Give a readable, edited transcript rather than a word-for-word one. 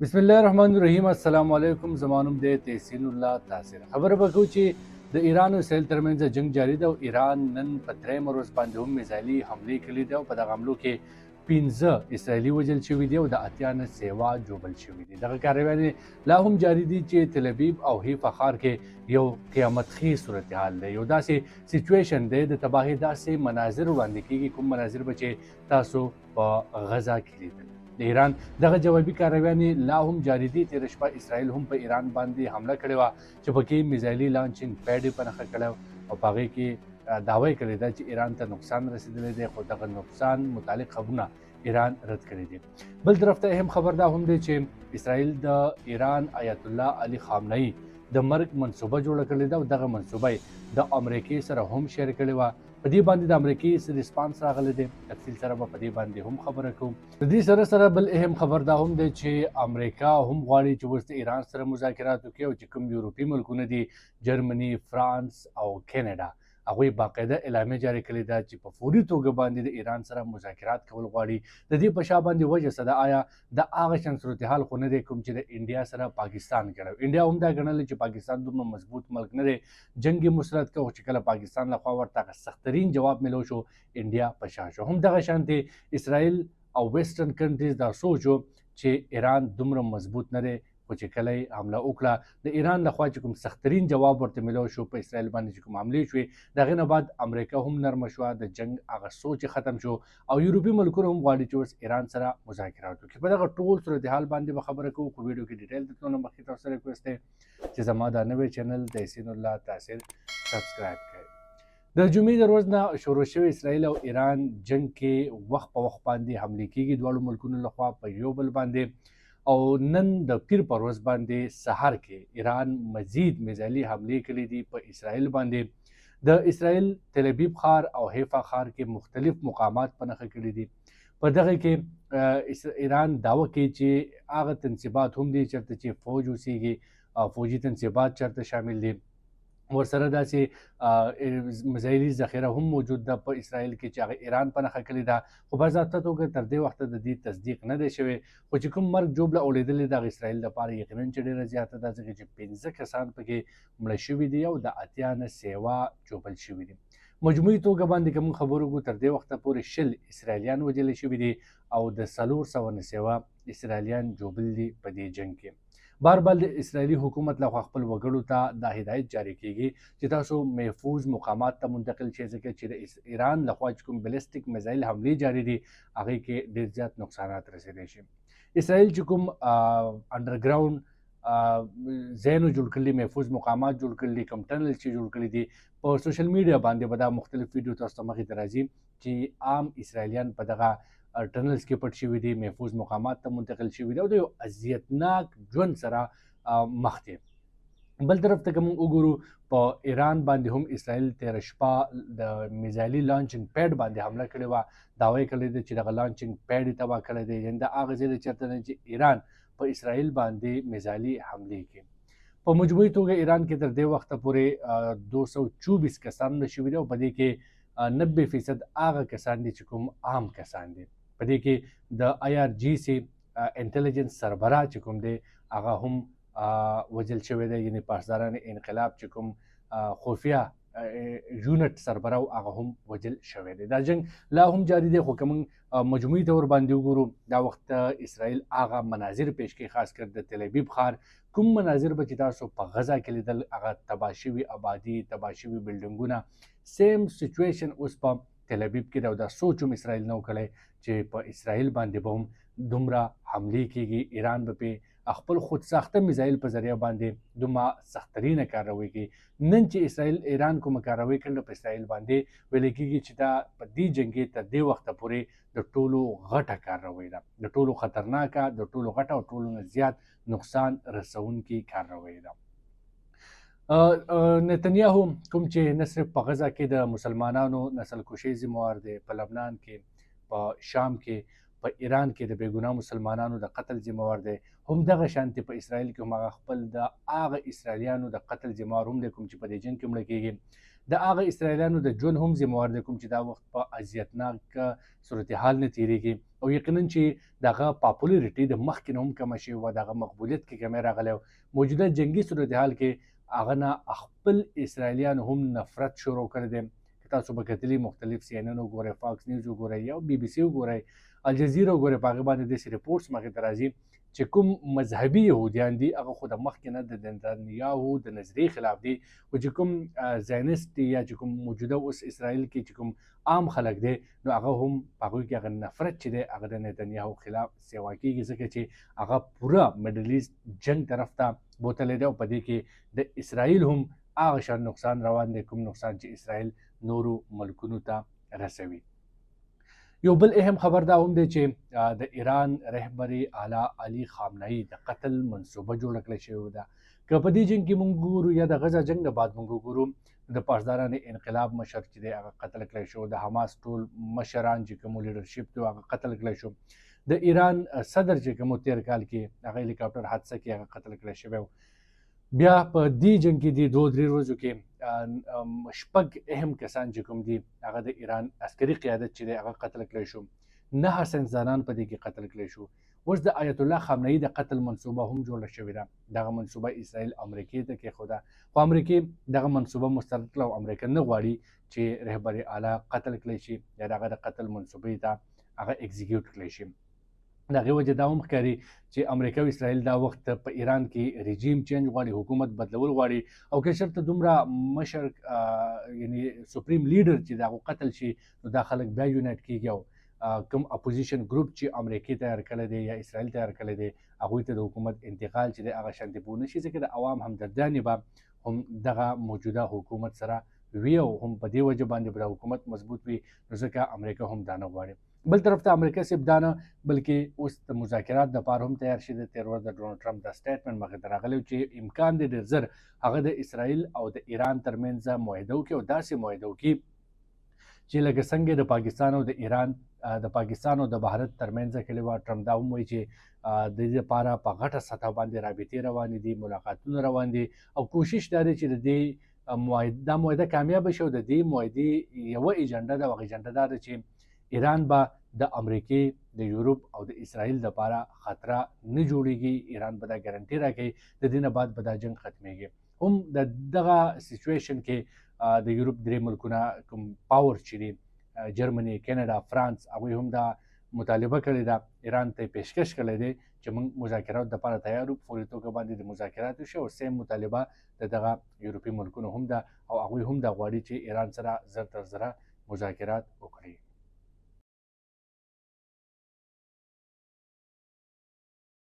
بسم الله الرحمن الرحیم. السلام علیکم. زمانم د تحسین الله تاثیر خبره وکړو چې د ایران او اسرائیل ترمنځ جنگ جاری ده او ایران نن په درېیم ورځ باندې هم میزایلي حملې کړي دي او په دغه حملو کې 15 اسرائیلي وژل شوي دي او د اتیا نه سیوا جوړل شوي دي. دغه کاروانې لا هم جاری دي چې تل ابیب او حیفا ښار کې یو قیامت خیز صورتحال دی، یو داسې سچویشن دی، د تباهۍ داسې مناظر وړاندې کیږي کوم مناظر به چې تاسو په غزا کې لیدل. د ایران دغه جوابي کاروانې لا هم جاری دي. تېره شپه اسرائیل هم په ایران باندې حمله کړې وه چې پکې میزایلي لانچینګ پیډ یې په نښه کړی او په هغې کې دعوه یې کړې ده چې ایران ته نقصان رسېدلی دی، خو دغه نقصان متعلق خبرونه ایران رد کړي دي. بل طرف ته هم خبر دا هم دی چې اسرائیل د ایران آیت الله علي خامنه‌ای د مرګ منصوبه جوړه کړې ده او دغه منصوبه یې د امریکې سره هم شیر کړې وه. په دې باندې د امریکې ریسپانس راغلی دی، تفصیل سره به په دې باندې هم خبره کوو. د دې سره سره بل اهم خبر دا هم دی چې امریکا هم غواړي چې اوس د ایران سره مذاکرات وکړي او چې کوم یورپي ملکونه دي جرمني، فرانس او کینیډا، هغوی باقاعده اعلامیه جاري کړې ده چې په فوري توګه باندې د ایران سره مذاکرات کول غواړي. د دې په شا باندې وجه څه ده؟ آیا د هغه شان صورتحال خو نه دی کوم چې د انډیا سره پاکستان ګڼو؟ انډیا هم دا ګڼلی چې پاکستان دومره مضبوط ملک نه دی، جنګ یې مسرت کړ، چې کله پاکستان لخوا ورته سخترین جواب ملو شو انډیا په شا شو. هم دغه شانتې اسرائیل او ویسټرن کنټریز دا سوچو چې ایران دومره مضبوط نه دی، خو چې کله یې حمله وکړه د ایران لخوا چې کوم سخترین جواب ورته ملو شو په اسرائیل باندې چې کوم حملې شوې، د هغې نه بعد امریکا هم نرمه شوه، د جنګ هغه سوچ ختم شو او یورپي ملکونه هم غواړي چې اوس ایران سره مذاکرات وکړي. په دغه ټول صورتحال باندې به خبره کوو، خو ویډیو کې ډیټیل ته تلو نه مخکې تاسو سره ریکویسټ دی چې زما دا نوی چینل تحسین الله تاثیر سبسکرایب کړئ. د جمعې د ورځ نه شروع شوی اسرائیل او ایران جنگ کې وخت په وخت باندې حملې کېږي دواړو ملکونو لخوا په یو بل باندې، او نن د پیر په ورځ باندې سهار کې ایران مزید میزایلي حملې کړي دي په اسرائیل باندې. د اسرائیل تل ابیب ښار او حیفا ښار کې مختلف مقامات په نښه کړي دي. په دغه کې ایران دعوه کوي چې هغه تنصیبات هم دي چېرته چې فوج اوسیږي، فوجي تنصیبات چېرته شامل دي، ورسره داسې میزایلي ذخیره هم موجود ده په اسرائیل کې چې هغه ایران په نښه کړې ده، خو باضابطه توګه تر دې وخته د دې تصدیق نه دی شوی. خو چې کوم مرګ جوړه اورېدلې ده هغه اسرائیل لپاره یقینا چې ډېره زیاته ده، ځکه چې 15 کسان پکې مړه شوي دي او د اتیا نه سیوا جوبل شوي دي. مجموعي توګه باندې که موږ خبرو وکړو تر دې وخته پورې 20 اسرائیلیان وژلي شوي دي او د 400 نه سیوا اسرائیلیان جوبل دي په دې جنګ کې. بار بار د اسرائیلي حکومت لخوا خپل وګړو ته دا هدایت جاری کیږي چې تاسو محفوظ مقامات ته منتقل شئ، ځکه چې د ایران لخوا چې کوم بلیسټیک میزایل حملې جاری دي هغې کې ډېر زیات نقصانات رسېدلی شي. اسرائیل چې کوم انډرګراوند ځایونه جوړ کړي، محفوظ مقامات جوړ کړي، کوم ټنل چې جوړ کړي دي، په سوشل میډیا باندې به دا مختلف ویډیو تاسو ته مخې ته راځي چې عام اسرائیلیان په دغه ټنلز کې پټ شوي دي، محفوظ مقامات ته منتقل شوي دي او د یو اذیتناک ژوند سره مخ دي. بل طرف ته که موږ وګورو په ایران باندې هم اسرائیل تېره شپه د میزایلي لانچینګ پیډ باندې حمله کړې وه، دعوه یې کړې ده چې دغه لانچینګ پیډ یې تباه کړی دی، یعنې د هغه ځای دی چېرته نه چې ایران په اسرائیل باندې میزایلي حملې کوي. په مجموعي توګه ایران کې تر دې وخته پورې 224 کسان مړه شوي دي او په دې کې 90% هغه کسان دي چې کوم عام کسان دي. په دې کې د IRGC انټیلیجنس سربراہ چې کوم دی هغه هم وژل شوی دی، یعنې پاسداران انقلاب چې کوم خفیه یونټ سربراہ هغه هم وژل شوی دی. دا جنګ لا هم جاری دی، خو که موږ مجموعي طور باندې وګورو دا وخت اسرائیل هغه مناظر پیش کوي، خاص کر د تل ابیب ښار کوم مناظر به چې تاسو په غزا کې لیدل، هغه تباه شوي آبادي، تباه شوي بلډینګونه، سیم سچویشن اوس په تل ابیب کې ده او دا سوچ هم اسرائیل نه و کړی چې په اسرائیل باندې به هم دومره حملې کېږي، ایران به پرې خپل خودساخته میزایل په ذریعه باندې دومره سخترینه کاروي کوي. نن چې اسرائیل ایران کومه کاروي کړله په اسرائیل باندې ویل کېږي چې دا په دې جنګ تر دې وخته پورې د ټولو غټه کاروي ده، د ټولو خطرناکه، د ټولو غټه او ټولو نه زیات نقصان رسونکي کاروي ده. نتنیاهو کوم چې نه صرف په غزه کې د مسلمانانو نسل کشۍ ذمهوار دی، په لبنان کې، په شام کې، په ایران کې د بېګناه مسلمانانو د قتل ذمهوار دی، همدغه شانتې په اسرائیل کې هم هغه خپل د هغه اسرائیلیانو د قتل ذمهوار هم دی کوم چې په دې جنګ کې مړه کېږي. د هغه اسرائیلیانو د ژوند هم ذمہوار دی کوم چې دا وخت په اذیتناک صورتحال نه تیریږي او یقینا چې دغه پاپولیریټي د مخکې نه هم کمه شوې وه، دغه مقبولیت کې کمی راغلی و. موجوده جنګي صورتحال کې هغه نه خپل اسرائیلیانو هم نفرت شروع کړی دی. که تاسو به کتلي مختلف سی ان ان وګورئ، فاکس نیوز وګورئ یا بي بي سي وګورئ، الجزیره وګورئ، په هغې باندې داسې ریپورټس مخې ته راځي چې کوم مذهبي یهودیان دي هغه خو د مخکې نه د نتنیاهو د نظریې خلاف دي، خو چې کوم زاینسټ دي یا چې کوم موجوده اوس اسرائیل کې چې کوم عام خلک دی نو هغه هم په هغوی کې هغه نفرت چې دی هغه د نتنیاهو خلاف سیوا کېږي، ځکه چې هغه پوره میډل ایسټ جنګ طرف ته بوتلی دی او په دې کې د اسرائیل هم هغه شان نقصان روان دی کوم نقصان چې اسرائیل نورو ملکونو ته رسوي. یو بل اهم خبر دا هم دی چې د ایران رهبر اعلی علي خامنه‌ای د قتل منصوبه جوړه کړې شوې ده. که په دې جنګ کې موږ ګورو یا د غزه جنګ نه بعد موږ ګورو د پاسداران انقلاب مشر چې دی هغه قتل کړی شو، د حماس ټول مشران چې کوم لیډرشپ دی هغه قتل کړی شو، د ایران صدر چې کوم تیر کال کې هغه هلیکاپټر حادثه کې هغه قتل کړی شوی. بیا په دې جنګ کې د 2-3 ورځو کې شپږ اهم کسان چې کوم دي هغه د ایران عسکري قیادت چې دی هغه قتل کړی شو، 9 ساینسدانان په دې کې قتل کړی شو. اوس د آیت الله خامنه‌ای د قتل منصوبه هم جوړه شوې ده. دغه منصوبه اسرائیل امریکې ته کېښوده، خو امریکې دغه منصوبه مسترد کړه او امریکا نه غواړي چې رهبر اعلی قتل کړی شي یا دغه د قتل منصوبې ته هغه اکزیکیوټ کړی شي. د هغې وجه دا هم ښکاري چې امریکا او اسرائیل دا وخت په ایران کې رژیم چینج غواړي، حکومت بدلول غواړي او که چېرته دومره مشر یعنی سپریم لیډر چې د هغو قتل شي نو دا خلک بیا یونایټ کېږي او کوم اپوزیشن ګروپ چې امریکې تیار کړی دی یا اسرائیل تیار کړی دی هغوی ته د حکومت انتقال چې دی هغه شانتې پوه نه شي، ځکه د عوام همدردانې به هم دغه موجوده حکومت سره وي او هم په دې وجه باندې به د حکومت مضبوط وي، نو ځکه امریکا هم دا نه غواړي. بل طرف ته امریکا صرف دا نه بلکې اوس د مذاکرات دپاره هم تیار شي. د تېر ورځ د ډونالډ ټرمپ دا سټیټمنټ مخې ته راغلی چې امکان دی ډېر زر هغه د اسرائیل او د ایران ترمنځ معاهده وکړي او داسې معاهده وکړي چې لکه څنګه د پاکستان او د ایران د پاکستان او د بهارت ترمنځ کړې وه. ټرمپ دا هم وایي چې د دې لپاره په غټه سطح باندې رابطې روانې دي، ملاقاتونه روان دي او کوشش دا دی چې د دې دا معاهده کامیابه شي او د دې معاهدې یوه ایجنډه ده او هغه ایجنډه دا ده چې ایران به د امریکې، د یورپ او د اسرائیل لپاره خطره نه جوړیږي، ایران به دا ګارنټي راکوي د دې نه بعد به دا جنګ ختمیږي. هم د دغه سچویشن کې د یورپ 3 ملکونه کوم پاور چې دي جرمني، کینیډا، فرانس، هغوی هم دا مطالبه کړې ده، ایران ته پیشکش کړی دی چې موږ مذاکرات دپاره تیار یو، په فوري توګه باندې د مذاکرات وشي او سیم مطالبه د دغه یورپي ملکونو هم ده او هغوی هم دا غواړي چې ایران سره زر تر زره مذاکرات وکړي.